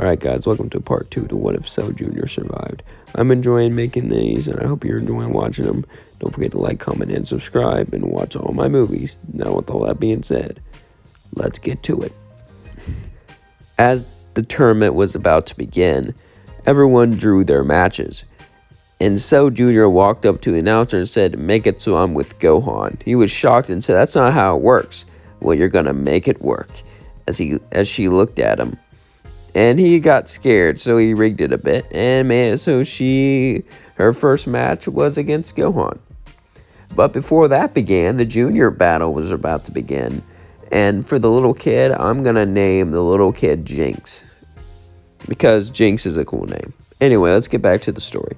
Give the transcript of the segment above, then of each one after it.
Alright guys, welcome to part 2 to What If Cell Jr. Survived. I'm enjoying making these, and I hope you're enjoying watching them. Don't forget to like, comment, and subscribe, and watch all my movies. Now with all that being said, let's get to it. As the tournament was about to begin, everyone drew their matches. And Cell Jr. walked up to the announcer and said, "Make it so I'm with Gohan." He was shocked and said, "That's not how it works." "Well, you're gonna make it work," as she looked at him. And he got scared, so he rigged it a bit, and her first match was against Gohan. But before that began, the junior battle was about to begin. And for the little kid, I'm gonna name the little kid Jinx, because Jinx is a cool name. Anyway, let's get back to the story.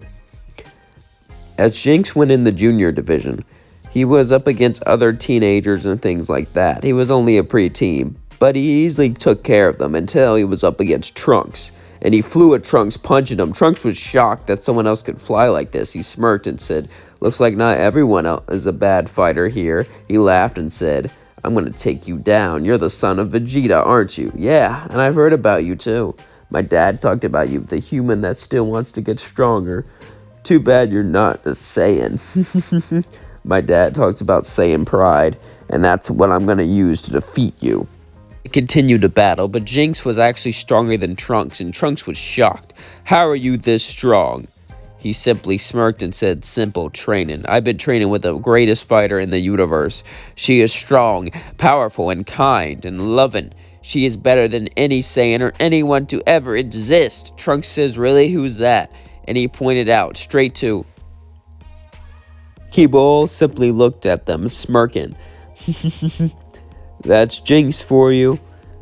As Jinx went in the junior division, he was up against other teenagers and things like that. He was only a preteen, but he easily took care of them until he was up against Trunks, and he flew at Trunks, punching him. Trunks was shocked that someone else could fly like this. He smirked and said, "Looks like not everyone else is a bad fighter here." He laughed and said, "I'm going to take you down. You're the son of Vegeta, aren't you?" "Yeah, and I've heard about you too. My dad talked about you, the human that still wants to get stronger. Too bad you're not a Saiyan." "My dad talks about Saiyan pride, and that's what I'm going to use to defeat you." They continued to battle, but Jinx was actually stronger than Trunks, and Trunks was shocked. "How are you this strong?" He simply smirked and said, "Simple training. I've been training with the greatest fighter in the universe. She is strong, powerful, and kind, and loving. She is better than any Saiyan or anyone to ever exist." Trunks says, "Really? Who's that?" And he pointed out straight to Kibo. Simply looked at them, smirking. "That's Jinx for you.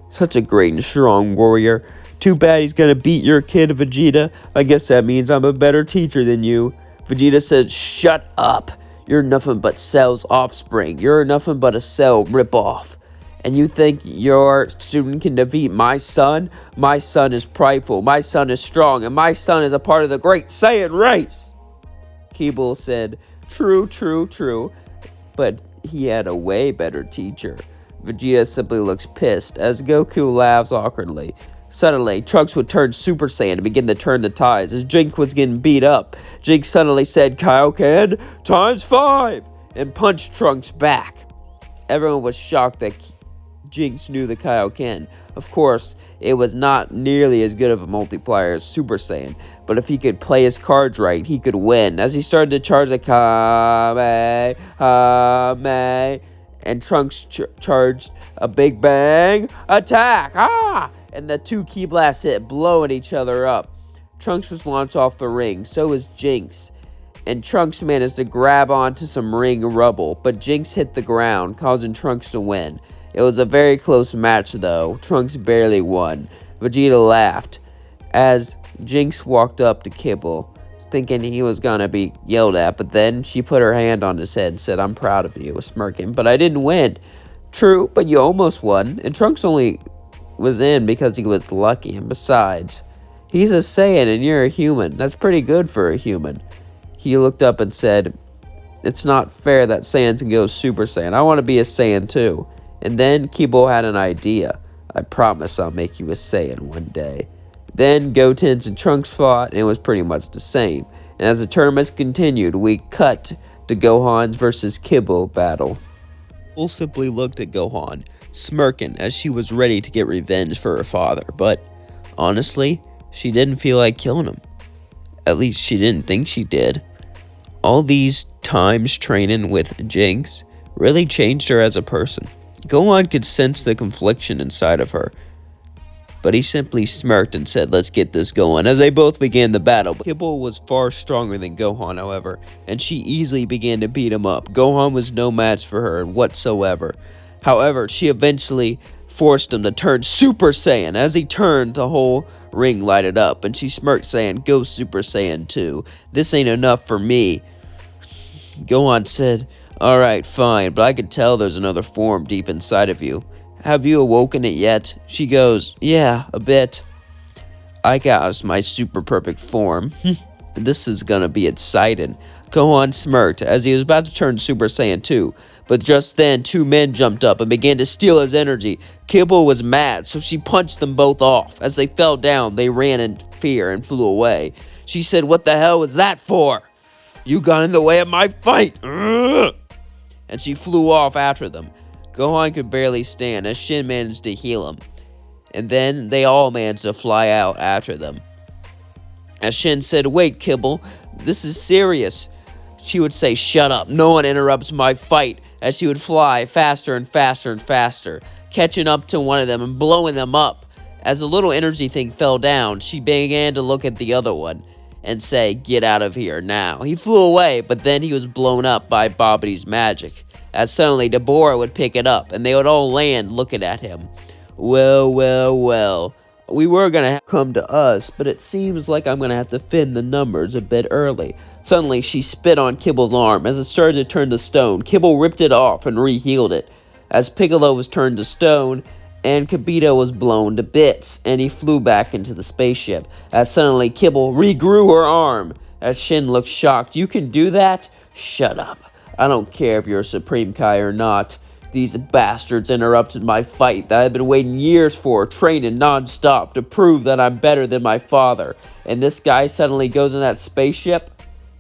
Such a great and strong warrior. Too bad he's gonna beat your kid, Vegeta. I guess that means I'm a better teacher than you." Vegeta said, "Shut up. You're nothing but Cell's offspring. You're nothing but a Cell ripoff. And you think your student can defeat my son? My son is prideful, my son is strong, and my son is a part of the great Saiyan race." Keeble said, True, but he had a way better teacher." Vegeta simply looks pissed as Goku laughs awkwardly. Suddenly, Trunks would turn Super Saiyan to begin to turn the tides. As Jinx was getting beat up, Jinx suddenly said, "Kaioken ×5, and punched Trunks back. Everyone was shocked that Jinx knew the Kaioken. Of course, it was not nearly as good of a multiplier as Super Saiyan, but if he could play his cards right, he could win. As he started to charge the Kamehameha, and Trunks charged a Big Bang attack. And the two Ki blasts hit, blowing each other up. Trunks was launched off the ring, so was Jinx. And Trunks managed to grab onto some ring rubble, but Jinx hit the ground, causing Trunks to win. It was a very close match, though. Trunks barely won. Vegeta laughed as Jinx walked up to Kibble, thinking he was gonna be yelled at, but then she put her hand on his head and said, "I'm proud of you," smirking. "But I didn't win." "True, but you almost won, and Trunks only was in because he was lucky, and besides, he's a Saiyan and you're a human. That's pretty good for a human." He looked up and said, "It's not fair that Saiyans can go Super Saiyan. I want to be a Saiyan too." And then Kibo had an idea. "I promise I'll make you a Saiyan one day." Then Gotenks and Trunks fought, and it was pretty much the same. And as the tournaments continued, we cut to Gohan's versus Kibble battle. Bull simply looked at Gohan, smirking as she was ready to get revenge for her father. But honestly, she didn't feel like killing him. At least she didn't think she did. All these times training with Jinx really changed her as a person. Gohan could sense the confliction inside of her, but he simply smirked and said, "Let's get this going," as they both began the battle. Kibble was far stronger than Gohan, however, and she easily began to beat him up. Gohan was no match for her whatsoever. However, she eventually forced him to turn Super Saiyan. As he turned, the whole ring lighted up, and she smirked, saying, "Go Super Saiyan 2. This ain't enough for me." Gohan said, "Alright, fine, but I could tell there's another form deep inside of you. Have you awoken it yet?" She goes, "Yeah, a bit. I got my super perfect form. This is gonna be exciting." Gohan smirked as he was about to turn Super Saiyan 2, But just then, two men jumped up and began to steal his energy. Kibble was mad, so she punched them both off. As they fell down, they ran in fear and flew away. She said, "What the hell was that for? You got in the way of my fight!" Ugh! And she flew off after them. Gohan could barely stand as Shin managed to heal him. And then they all managed to fly out after them. As Shin said, "Wait, Kibble, this is serious." She would say, "Shut up, no one interrupts my fight," as she would fly faster and faster and faster, catching up to one of them and blowing them up. As the little energy thing fell down, she began to look at the other one and say, "Get out of here now." He flew away, but then he was blown up by Babbidi's magic. As suddenly Deborah would pick it up, and they would all land looking at him. Well, well, well. We were going to come to us, but it seems like I'm going to have to thin the numbers a bit early. Suddenly, she spit on Kibble's arm. As it started to turn to stone, Kibble ripped it off and re-healed it. As Piccolo was turned to stone, and Kibito was blown to bits, and he flew back into the spaceship. As suddenly, Kibble regrew her arm. As Shin looked shocked, "You can do that? Shut up. I don't care if you're a Supreme Kai or not. These bastards interrupted my fight that I've been waiting years for, training non-stop to prove that I'm better than my father. And this guy suddenly goes in that spaceship?"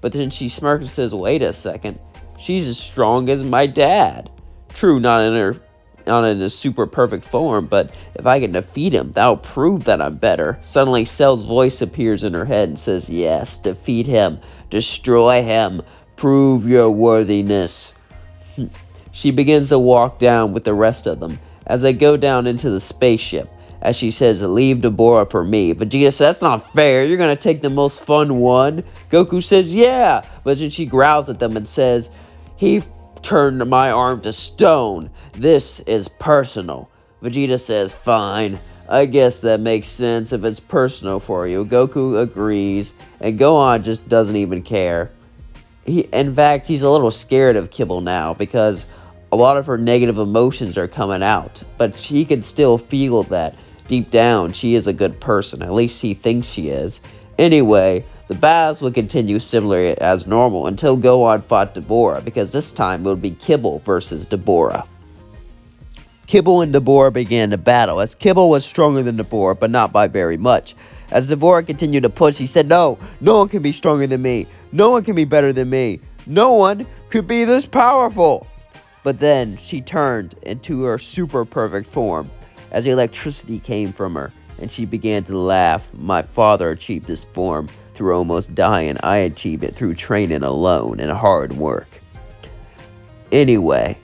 But then she smirked and says, "Wait a second. She's as strong as my dad. True, not in a super perfect form, but if I can defeat him, that'll prove that I'm better." Suddenly, Cell's voice appears in her head and says, "Yes, defeat him. Destroy him. Prove your worthiness." She begins to walk down with the rest of them as they go down into the spaceship. As she says, "Leave Deborah for me." Vegeta says, "That's not fair. You're going to take the most fun one." Goku says, "Yeah." But then she growls at them and says, "He turned my arm to stone. This is personal." Vegeta says, "Fine. I guess that makes sense if it's personal for you." Goku agrees, and Gohan just doesn't even care. In fact, he's a little scared of Kibble now because a lot of her negative emotions are coming out, but he can still feel that deep down she is a good person. At least he thinks she is. Anyway, the battles would continue similarly as normal until Gohan fought Deborah, because this time it would be Kibble versus Deborah. Kibble and Deborah began to battle, as Kibble was stronger than Deborah, but not by very much. As Deborah continued to push, he said, no one can be stronger than me. No one can be better than me. No one could be this powerful." But then she turned into her super perfect form as electricity came from her, and she began to laugh. "My father achieved this form through almost dying. I achieved it through training alone and hard work." Anyway,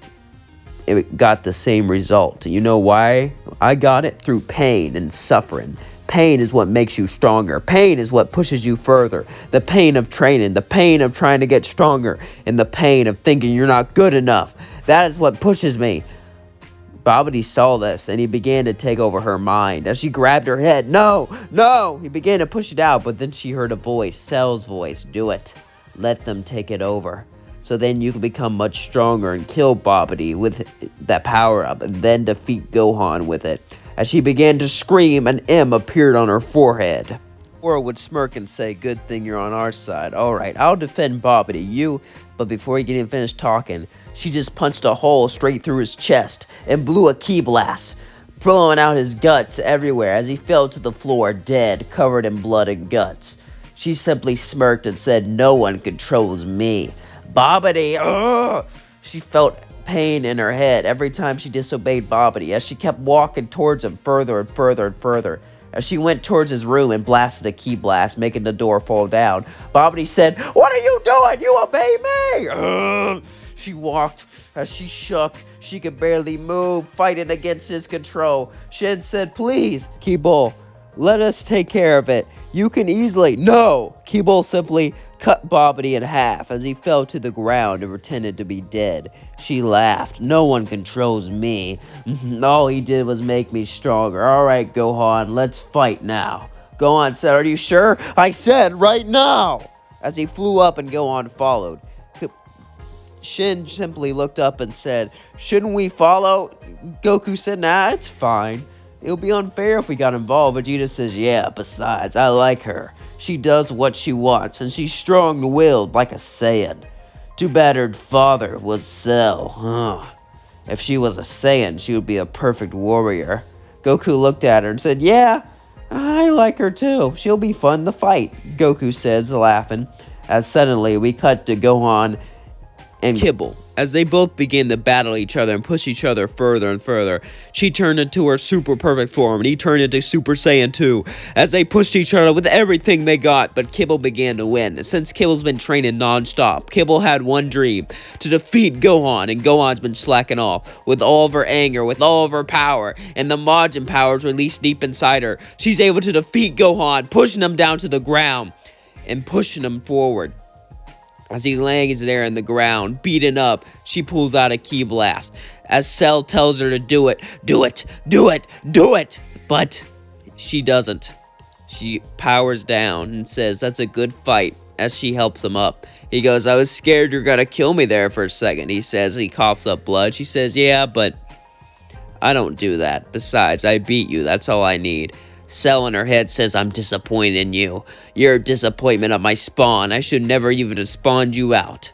it got the same result. You know why? I got it through pain and suffering. Pain is what makes you stronger. Pain is what pushes you further. The pain of training, the pain of trying to get stronger, and the pain of thinking you're not good enough. That is what pushes me. Babidi saw this, and he began to take over her mind. As she grabbed her head, no! He began to push it out, but then she heard a voice, Cell's voice. "Do it. Let them take it over. So then you can become much stronger and kill Babidi with that power-up, and then defeat Gohan with it." As she began to scream, an M appeared on her forehead. Dora would smirk and say, "Good thing you're on our side. Alright, I'll defend Babidi. You..." But before he could even finish talking, she just punched a hole straight through his chest and blew a ki blast, blowing out his guts everywhere as he fell to the floor dead, covered in blood and guts. She simply smirked and said, "No one controls me. Babidi, ugh!" She felt pain in her head every time she disobeyed Babidi as she kept walking towards him further and further and further. As she went towards his room and blasted a ki blast, making the door fall down, Babidi said, "What are you doing? You obey me!" Ugh. She walked as she shook. She could barely move, fighting against his control. Shin said, "Please, Kibble, let us take care of it. You can easily..." "No!" Kibble simply cut Babidi in half as he fell to the ground and pretended to be dead. She laughed. "No one controls me. All he did was make me stronger. Alright, Gohan, let's fight now." Gohan said, "Are you sure?" "I said right now!" As he flew up and Gohan followed. Shin simply looked up and said, "Shouldn't we follow?" Goku said, "Nah, it's fine. It would be unfair if we got involved." Vegeta says, "Yeah, besides, I like her. She does what she wants, and she's strong-willed like a Saiyan." Too bad her father was Cell. If she was a Saiyan, she would be a perfect warrior. Goku looked at her and said, yeah, I like her too. She'll be fun to fight, Goku says, laughing. As suddenly we cut to Gohan and Kibble. As they both began to battle each other and push each other further and further, she turned into her super perfect form and he turned into Super Saiyan 2 as they pushed each other with everything they got, but Kibble began to win. Since Kibble's been training non-stop, Kibble had one dream, to defeat Gohan, and Gohan's been slacking off with all of her anger, with all of her power, and the Majin powers released deep inside her. She's able to defeat Gohan, pushing him down to the ground and pushing him forward. As he lays there in the ground, beaten up, she pulls out a ki blast. As Cell tells her to do it, do it, do it, do it. But she doesn't. She powers down and says, that's a good fight, as she helps him up. He goes, I was scared you're gonna kill me there for a second, he says. He coughs up blood. She says, yeah, but I don't do that. Besides, I beat you. That's all I need. Cell in her head says, I'm disappointed in you. You're a disappointment of my spawn. I should never even have spawned you out.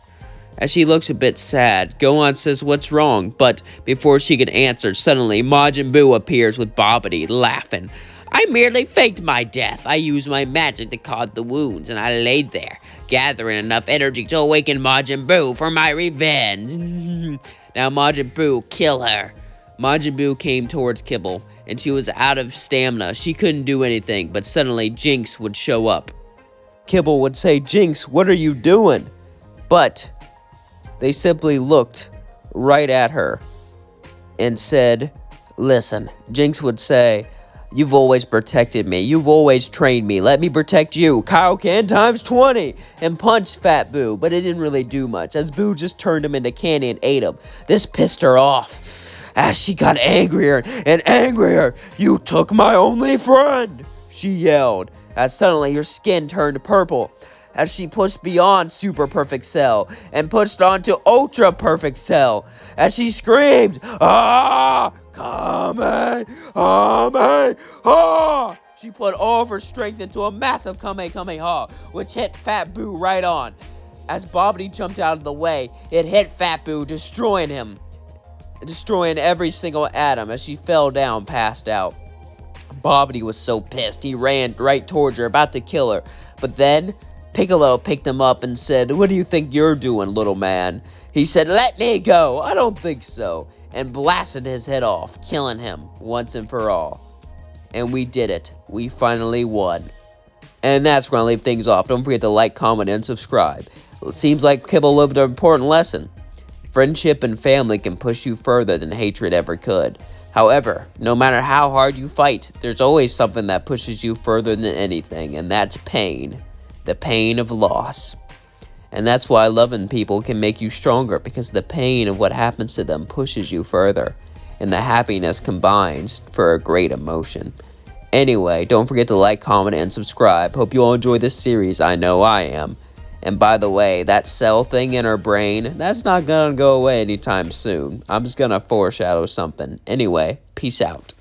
As she looks a bit sad, Gohan says, what's wrong? But before she can answer, suddenly Majin Buu appears with Babidi, laughing. I merely faked my death. I used my magic to cause the wounds, and I laid there, gathering enough energy to awaken Majin Buu for my revenge. Now Majin Buu, kill her. Majin Buu came towards Kibble, and she was out of stamina. She couldn't do anything, but suddenly Jinx would show up. Kibble would say, Jinx, what are you doing? But they simply looked right at her and said, listen. Jinx would say, you've always protected me. You've always trained me. Let me protect you. Kaioken times 20. And punched Fat Boo, but it didn't really do much, as Boo just turned him into candy and ate him. This pissed her off. As she got angrier and angrier, you took my only friend, she yelled, as suddenly her skin turned purple, as she pushed beyond Super Perfect Cell and pushed onto Ultra Perfect Cell, as she screamed, ah, Kamehameha! She put all of her strength into a massive Kamehameha, which hit Fat Boo right on. As Babidi jumped out of the way, it hit Fat Boo, destroying him. Destroying every single atom as she fell down, passed out. Babidi was so pissed, he ran right towards her, about to kill her. But then, Piccolo picked him up and said, what do you think you're doing, little man? He said, let me go, I don't think so. And blasted his head off, killing him once and for all. And we did it. We finally won. And that's where I leave things off. Don't forget to like, comment, and subscribe. It seems like Kibble lived an important lesson. Friendship and family can push you further than hatred ever could. However, no matter how hard you fight, there's always something that pushes you further than anything, and that's pain. The pain of loss. And that's why loving people can make you stronger, because the pain of what happens to them pushes you further, and the happiness combines for a great emotion. Anyway, don't forget to like, comment, and subscribe. Hope you all enjoy this series. I know I am. And by the way, that cell thing in her brain, that's not gonna go away anytime soon. I'm just gonna foreshadow something. Anyway, peace out.